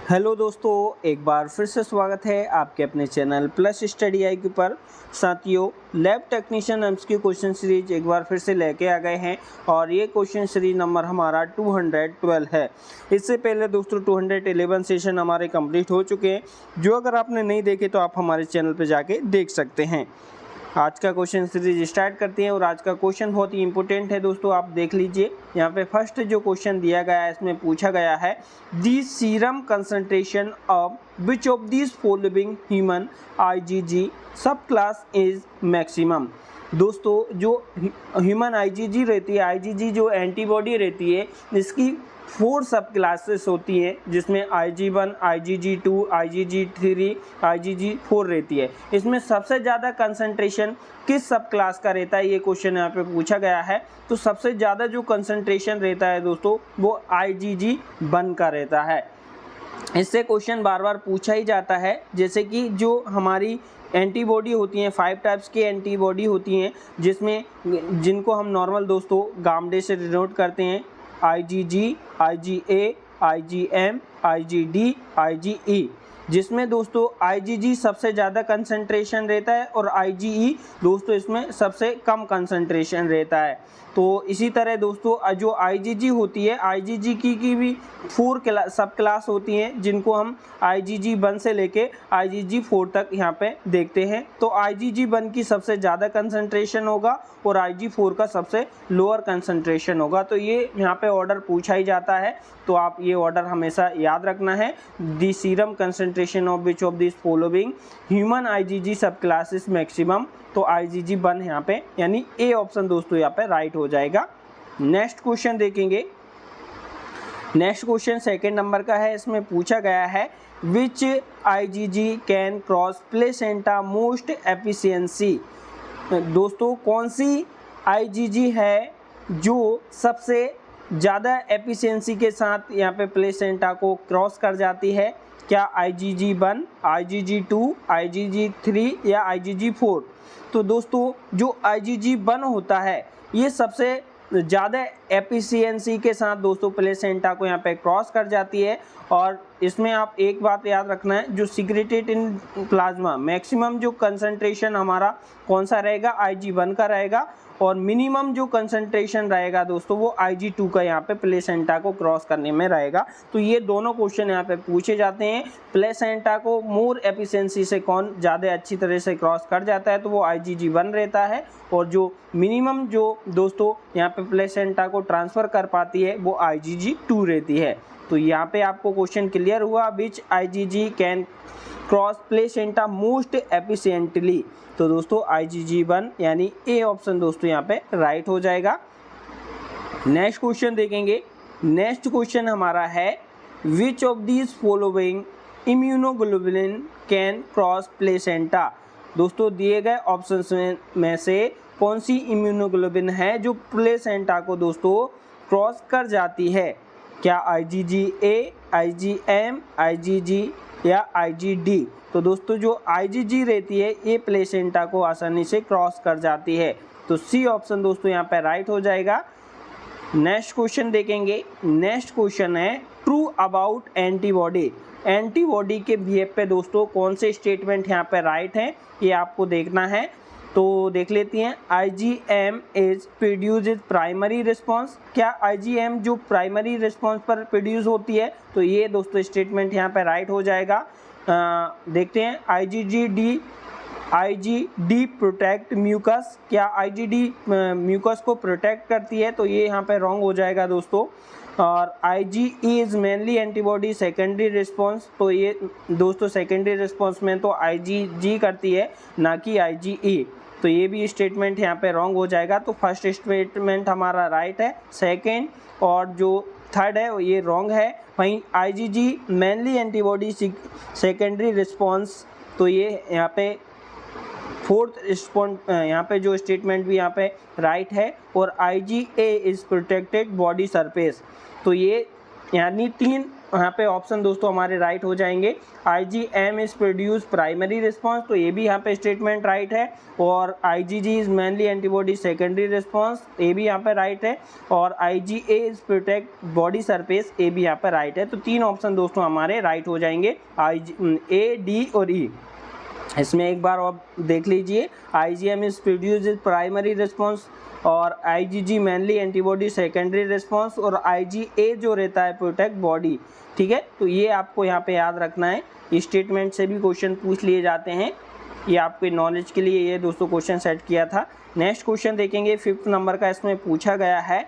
Hello दोस्तों, एक बार फिर से स्वागत है आपके अपने चैनल प्लस स्टडी IQ पर। साथियों, lab technician MCQ question series एक बार फिर से लेके आ गए हैं और ये क्वेश्चन सीरीज नंबर हमारा 212 है। इससे पहले दोस्तों 211 सेशन हमारे कंप्लीट हो चुके हैं, जो अगर आपने नहीं देखे तो आप हमारे चैनल पर जाके देख सकते हैं। आज का क्वेश्चन सीरीज स्टार्ट करते हैं और आज का क्वेश्चन बहुत ही इंपॉर्टेंट है दोस्तों। आप देख लीजिए, यहाँ पे फर्स्ट जो क्वेश्चन दिया गया है इसमें पूछा गया है the serum concentration of which of this following human IgG subclass is maximum. दोस्तों, जो ह्यूमन IgG रहती है, IgG जो एंटीबॉडी रहती है, इसकी 4 सब क्लासेस होती हैं, जिसमें IgG1, IgG2, IgG3, IgG4 रहती है। इसमें सबसे ज़्यादा कंसंट्रेशन किस सब क्लास का रहता है, ये क्वेश्चन यहाँ पे पूछा गया है। तो सबसे ज़्यादा जो कंसंट्रेशन रहता है दोस्तों, वो IgG1 का रहता है। इससे क्वेश्चन बार बार पूछा ही जाता है, जैसे कि जो हमारी एंटीबॉडी होती हैं, 5 टाइप्स की एंटीबॉडी होती हैं, जिनको हम नॉर्मल दोस्तों गामडे से डिनोट करते हैं। IgG, IgA, IgM, IgD, IgE, जिसमें दोस्तों IgG सबसे ज़्यादा कंसंट्रेशन रहता है और IgE दोस्तों इसमें सबसे कम कंसंट्रेशन रहता है। तो इसी तरह दोस्तों जो IgG होती है, IgG की भी 4 सब क्लास होती हैं, जिनको हम IgG1 से लेके IgG4 तक यहाँ पे देखते हैं। तो IgG1 की सबसे ज़्यादा कंसंट्रेशन होगा और IG4 का सबसे लोअर कंसंट्रेशन होगा। तो ये यहाँ पे ऑर्डर पूछा ही जाता है, तो आप ये ऑर्डर हमेशा याद रखना है। The serum concentration of which of this following human IgG subclasses maximum. तो IgG1 यहाँ पे यानी ए ऑप्शन दोस्तों यहाँ पे राइट हो जाएगा। नेक्स्ट क्वेश्चन देखेंगे। नेक्स्ट क्वेश्चन सेकंड नंबर का है। इसमें पूछा गया है विच IgG can cross placenta most efficiency. दोस्तों, कौन सी IgG है जो सबसे ज़्यादा एफिशिएंसी के साथ यहाँ पे प्लेसेंटा को क्रॉस कर जाती है? क्या IgG1, IgG2, IgG3 या IgG4? तो दोस्तों, जो IgG1 होता है, ये सबसे ज़्यादा एफिशिएंसी के साथ दोस्तों प्लेसेंटा को यहाँ पे क्रॉस कर जाती है। और इसमें आप एक बात याद रखना है, जो सिक्रेटेड इन प्लाज्मा मैक्सिमम जो कंसंट्रेशन हमारा कौन सा रहेगा, IG1 का रहेगा, और मिनिमम जो कंसंट्रेशन रहेगा दोस्तों वो IG2 का यहाँ पे प्लेसेंटा को क्रॉस करने में रहेगा। तो ये दोनों क्वेश्चन यहाँ पे पूछे जाते हैं। प्लेसेंटा को मोर एफिशिएंसी से कौन ज़्यादा अच्छी तरह से क्रॉस कर जाता है, तो वो IgG1 रहता है, और जो मिनिमम जो दोस्तों यहाँ पे प्लेसेंटा को ट्रांसफ़र कर पाती है वो IgG2 रहती है। तो यहाँ पे आपको क्वेश्चन क्लियर हुआ, विच IgG can cross placenta most efficiently. तो दोस्तों IgG1 यानी ए ऑप्शन दोस्तों यहाँ पे राइट हो जाएगा। नेक्स्ट क्वेश्चन देखेंगे। नेक्स्ट क्वेश्चन हमारा है which of these following immunoglobulin can cross placenta. दोस्तों, दिए गए ऑप्शन में से कौन सी इम्यूनोग्लोबुलिन है जो प्लेसेंटा को दोस्तों क्रॉस कर जाती है? क्या IgGA, IgM, IgG या IgD? तो दोस्तों, जो IgG रहती है ये प्लेसेंटा को आसानी से क्रॉस कर जाती है। तो सी ऑप्शन दोस्तों यहाँ पे राइट हो जाएगा। नेक्स्ट क्वेश्चन देखेंगे। नेक्स्ट क्वेश्चन है ट्रू अबाउट एंटीबॉडी। एंटीबॉडी के बिहेव पे दोस्तों कौन से स्टेटमेंट यहाँ पे राइट हैं, ये आपको देखना है। तो देख लेते हैं। IgM is produce primary response. क्या IgM जो प्राइमरी रिस्पॉन्स पर प्रोड्यूस होती है? तो ये दोस्तों स्टेटमेंट यहाँ पे राइट हो जाएगा। देखते हैं। IgD protect mucus. क्या IgD म्यूकस को प्रोटेक्ट करती है? तो ये यहाँ पे रॉन्ग हो जाएगा दोस्तों। और IgE is mainly antibody secondary response. तो ये दोस्तों सेकेंडरी रिस्पॉन्स में तो IgG करती है, ना कि IgE। तो ये भी स्टेटमेंट यहाँ पे रॉन्ग हो जाएगा। तो फर्स्ट स्टेटमेंट हमारा राइट है, सेकेंड और जो थर्ड है ये रॉन्ग है। वहीं IgG mainly antibody secondary response, तो ये यहाँ पे फोर्थ रिस्पॉन्स यहाँ पे जो स्टेटमेंट भी यहाँ पे राइट है। और IgA is protected body surface. तो ये यानी 3 यहाँ पे ऑप्शन दोस्तों हमारे राइट हो जाएंगे। IgM is produce primary response, तो ये भी यहाँ पे स्टेटमेंट राइट है। और IgG is mainly antibody secondary response, ये भी यहाँ पे राइट है। और IgA is protect body surface, ये भी यहाँ पे राइट है। तो 3 ऑप्शन दोस्तों हमारे राइट हो जाएंगे, A, D और E। इसमें एक बार आप देख लीजिए, IgM is produce primary response, और IgG mainly antibody secondary response, और IgA जो रहता है प्रोटेक्ट बॉडी। ठीक है, तो ये आपको यहाँ पे याद रखना है। स्टेटमेंट से भी क्वेश्चन पूछ लिए जाते हैं, ये आपके नॉलेज के लिए ये दोस्तों क्वेश्चन सेट किया था। नेक्स्ट क्वेश्चन देखेंगे 5th नंबर का। इसमें पूछा गया है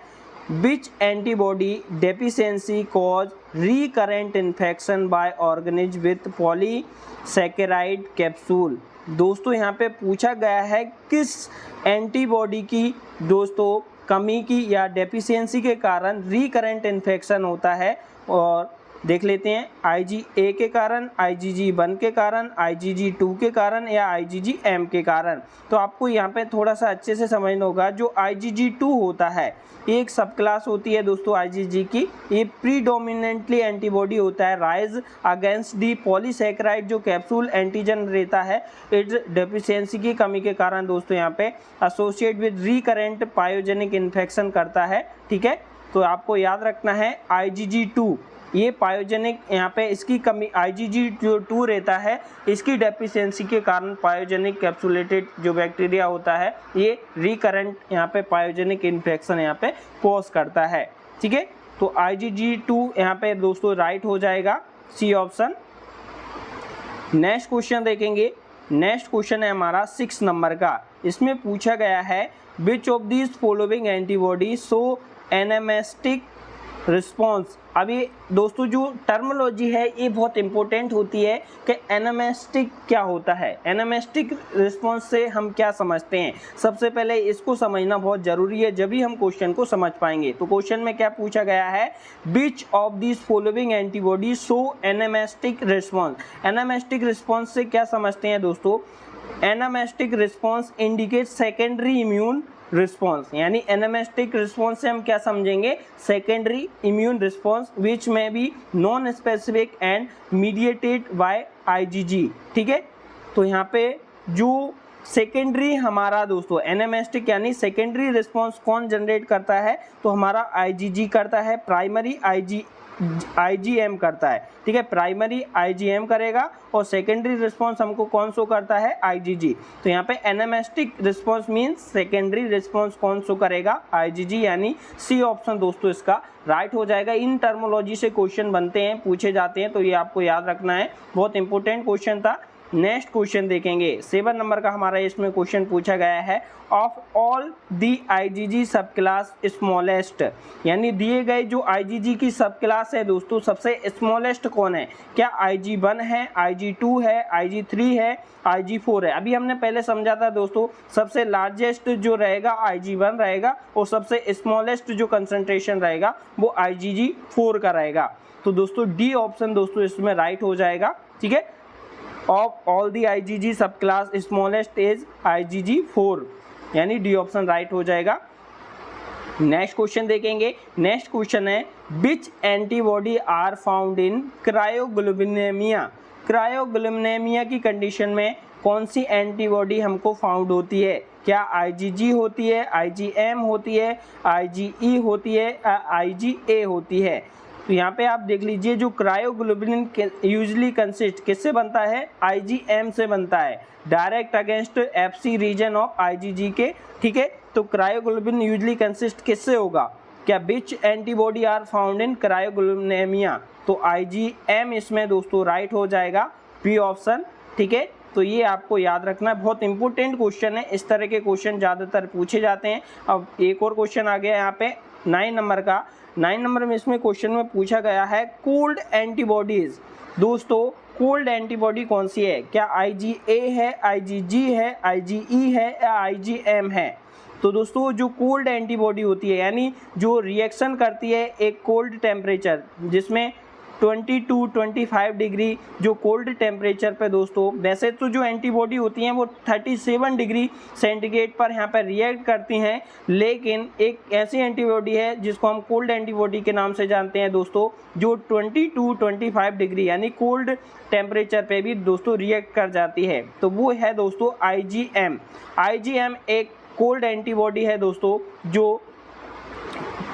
which antibody deficiency cause recurrent infection by organism with polysaccharide capsule. दोस्तों यहाँ पे पूछा गया है किस एंटीबॉडी की दोस्तों कमी की या डेफिशिएंसी के कारण रिकरेंट इन्फेक्शन होता है, और देख लेते हैं IgA के कारण, IgG1 के कारण, IgG2 के कारण या IgGM के कारण। तो आपको यहाँ पे थोड़ा सा अच्छे से समझना होगा। जो IgG2 होता है ये एक सब क्लास होती है दोस्तों IgG की, ये प्रीडोमिनेंटली एंटीबॉडी होता है राइज अगेंस्ट दी पॉलीसैकेराइड जो कैप्सूल एंटीजन रहता है। इस डेफिशिएंसी की कमी के कारण दोस्तों यहाँ पे associate with recurrent pyogenic infection करता है। ठीक है, तो आपको याद रखना है IgG2 ये पायोजेनिक, यहाँ पे इसकी कमी IgG2 रहता है, इसकी डेफिशिएंसी के कारण पायोजेनिक कैप्सुलेटेड जो बैक्टीरिया होता है ये रिकरेंट यहाँ पे पायोजेनिक इन्फेक्शन यहाँ पे कॉज करता है। ठीक है, तो IgG2 यहाँ पे दोस्तों राइट हो जाएगा, C ऑप्शन। नेक्स्ट क्वेश्चन देखेंगे। नेक्स्ट क्वेश्चन है हमारा 6 नंबर का। इसमें पूछा गया है which of this following antibody show anamnestic response. अब ये दोस्तों जो टर्मिनोलॉजी है ये बहुत इंपॉर्टेंट होती है कि एनामेस्टिक क्या होता है, एनामेस्टिक रिस्पॉन्स से हम क्या समझते हैं। सबसे पहले इसको समझना बहुत ज़रूरी है, जब भी हम क्वेश्चन को समझ पाएंगे। तो क्वेश्चन में क्या पूछा गया है, which of this following antibody show anamnestic response. Anamnestic response से क्या समझते हैं दोस्तों, anamnestic response indicate secondary immune response, यानी एनामेस्टिक रिस्पॉन्स से हम क्या समझेंगे, सेकेंडरी इम्यून रिस्पॉन्स विच में be non specific and mediated by IgG। ठीक है, तो यहाँ पे जो सेकेंडरी हमारा दोस्तों एनामेस्टिक यानी सेकेंडरी रिस्पॉन्स कौन जनरेट करता है, तो हमारा IgG करता है, प्राइमरी IgM करता है। ठीक है, प्राइमरी IgM करेगा और सेकेंडरी रिस्पॉन्स हमको कौन शो करता है, IgG। तो यहाँ पे एनामेस्टिक रिस्पॉन्स मीन्स सेकेंडरी रिस्पॉन्स कौन शो करेगा, IgG, यानी C ऑप्शन दोस्तों इसका राइट हो जाएगा। इन टर्मोलॉजी से क्वेश्चन बनते हैं, पूछे जाते हैं, तो ये आपको याद रखना है, बहुत इंपॉर्टेंट क्वेश्चन था। नेक्स्ट क्वेश्चन देखेंगे 7 नंबर का हमारा। इसमें क्वेश्चन पूछा गया है ऑफ ऑल दी IgG सब क्लास स्मॉलेस्ट, यानी दिए गए जो IgG की सब क्लास है दोस्तों सबसे स्मॉलेस्ट कौन है, क्या IG1 है, IG2 है, IG3 है, IG4 है। अभी हमने पहले समझा था दोस्तों सबसे लार्जेस्ट जो रहेगा IG1 रहेगा और सबसे स्मॉलेस्ट जो कंसंट्रेशन रहेगा वो IgG4 का रहेगा। तो दोस्तों D ऑप्शन दोस्तों इसमें राइट हो जाएगा। ठीक है, ऑफ ऑल दी IgG सब क्लास स्मॉलेस्ट इज IgG4, यानी डी ऑप्शन राइट हो जाएगा। नेक्स्ट क्वेश्चन देखेंगे। नेक्स्ट क्वेश्चन है which antibody are found in क्रायोग्लोबिनेमिया। क्रायोग्लोबिनेमिया की कंडीशन में कौन सी एंटीबॉडी हमको फाउंड होती है, क्या IgG होती है, IgM होती है, IgE होती है, IgA होती है। तो यहाँ पे आप देख लीजिए जो क्रायोग्लोबुलिन यूजली कंसिस्ट किससे बनता है, IgM से बनता है, direct against FC region of IgG के। ठीक है, तो क्रायोग्लोबुलिन यूजली कंसिस्ट किससे होगा, क्या विच एंटीबॉडी आर फाउंड इन क्रायोग्लोबिनेमिया, तो IgM इसमें दोस्तों राइट हो जाएगा, B ऑप्शन। ठीक है, तो ये आपको याद रखना है, बहुत इंपॉर्टेंट क्वेश्चन है, इस तरह के क्वेश्चन ज़्यादातर पूछे जाते हैं। अब एक और क्वेश्चन आ गया यहाँ पे 9 नंबर का। 9 नंबर में इसमें क्वेश्चन में पूछा गया है कोल्ड एंटीबॉडीज। दोस्तों कोल्ड एंटीबॉडी कौन सी है, क्या IgA है, IgG है, IgE है या IgM है। तो दोस्तों जो कोल्ड एंटीबॉडी होती है यानी जो रिएक्शन करती है एक कोल्ड टेम्परेचर जिसमें 22-25 डिग्री जो कोल्ड टेम्परेचर पे दोस्तों, वैसे तो जो एंटीबॉडी होती हैं वो 37 डिग्री सेंटीग्रेड पर यहाँ पर रिएक्ट करती हैं, लेकिन एक ऐसी एंटीबॉडी है जिसको हम कोल्ड एंटीबॉडी के नाम से जानते हैं दोस्तों, जो 22-25 डिग्री यानी कोल्ड टेम्परेचर पे भी दोस्तों रिएक्ट कर जाती है। तो वो है दोस्तों IgM। IgM एक कोल्ड एंटीबॉडी है दोस्तों जो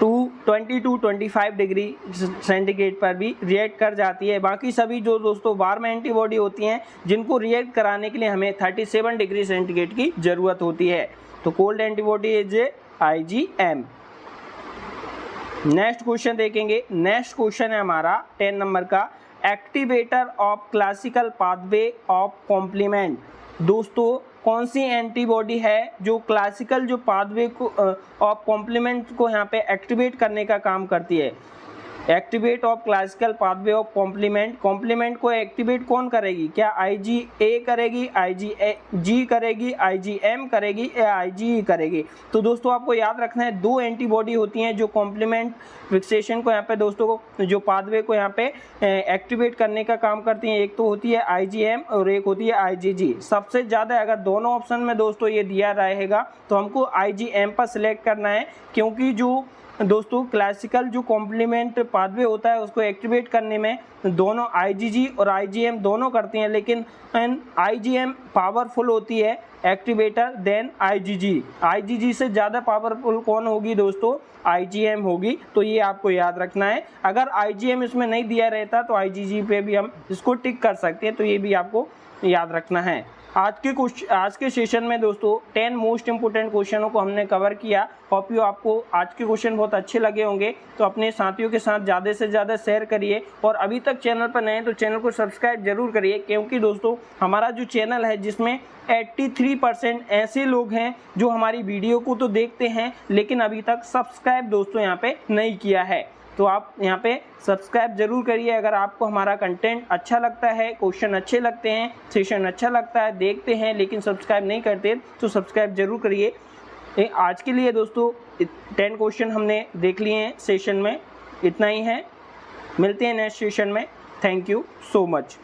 22-25 डिग्री सेंटीग्रेड पर भी रिएक्ट कर जाती है। बाकी सभी जो दोस्तों वार्म एंटीबॉडी होती हैं जिनको रिएक्ट कराने के लिए हमें 37 डिग्री सेंटीग्रेड की ज़रूरत होती है। तो cold antibody is IgM। Next question देखेंगे। नेक्स्ट क्वेश्चन है हमारा 10 नंबर का, activator of classical pathway of complement. दोस्तों कौन सी एंटीबॉडी है जो क्लासिकल जो पाथवे को ऑफ कॉम्प्लीमेंट को यहाँ पे एक्टिवेट करने का काम करती है। Activate of classical pathway of complement, complement को एक्टिवेट कौन करेगी? क्या IgA करेगी, IgG करेगी, IgM करेगी या IgE करेगी? तो दोस्तों आपको याद रखना है दो एंटीबॉडी होती हैं जो कॉम्प्लीमेंट फिक्सेशन को यहाँ पे दोस्तों जो पाथवे को यहाँ पे एक्टिवेट करने का काम करती हैं। एक तो होती है IgM और एक होती है IgG। सबसे ज़्यादा अगर दोनों ऑप्शन में दोस्तों ये दिया रहेगा तो हमको IgM पर सिलेक्ट करना है, क्योंकि जो दोस्तों क्लासिकल जो कॉम्प्लीमेंट पाथवे होता है उसको एक्टिवेट करने में दोनों IgG और IgM दोनों करती हैं, लेकिन IgM पावरफुल होती है एक्टिवेटर देन IgG। IgG से ज़्यादा पावरफुल कौन होगी दोस्तों? IgM होगी। तो ये आपको याद रखना है। अगर IgM इसमें नहीं दिया रहता तो IgG पे भी हम इसको टिक कर सकते हैं, तो ये भी आपको याद रखना है। आज के सेशन में दोस्तों 10 मोस्ट इंपोर्टेंट क्वेश्चनों को हमने कवर किया। होप यू आपको आज के क्वेश्चन बहुत अच्छे लगे होंगे, तो अपने साथियों के साथ ज़्यादा से ज़्यादा शेयर करिए और अभी तक चैनल पर नए हैं तो चैनल को सब्सक्राइब जरूर करिए, क्योंकि दोस्तों हमारा जो चैनल है जिसमें 83% ऐसे लोग हैं जो हमारी वीडियो को तो देखते हैं लेकिन अभी तक सब्सक्राइब दोस्तों यहाँ पे नहीं किया है। तो आप यहाँ पे सब्सक्राइब जरूर करिए। अगर आपको हमारा कंटेंट अच्छा लगता है, क्वेश्चन अच्छे लगते हैं, सेशन अच्छा लगता है, देखते हैं लेकिन सब्सक्राइब नहीं करते, तो सब्सक्राइब जरूर करिए। आज के लिए दोस्तों 10 क्वेश्चन हमने देख लिए हैं सेशन में, इतना ही है। मिलते हैं नेक्स्ट सेशन में। Thank you so much.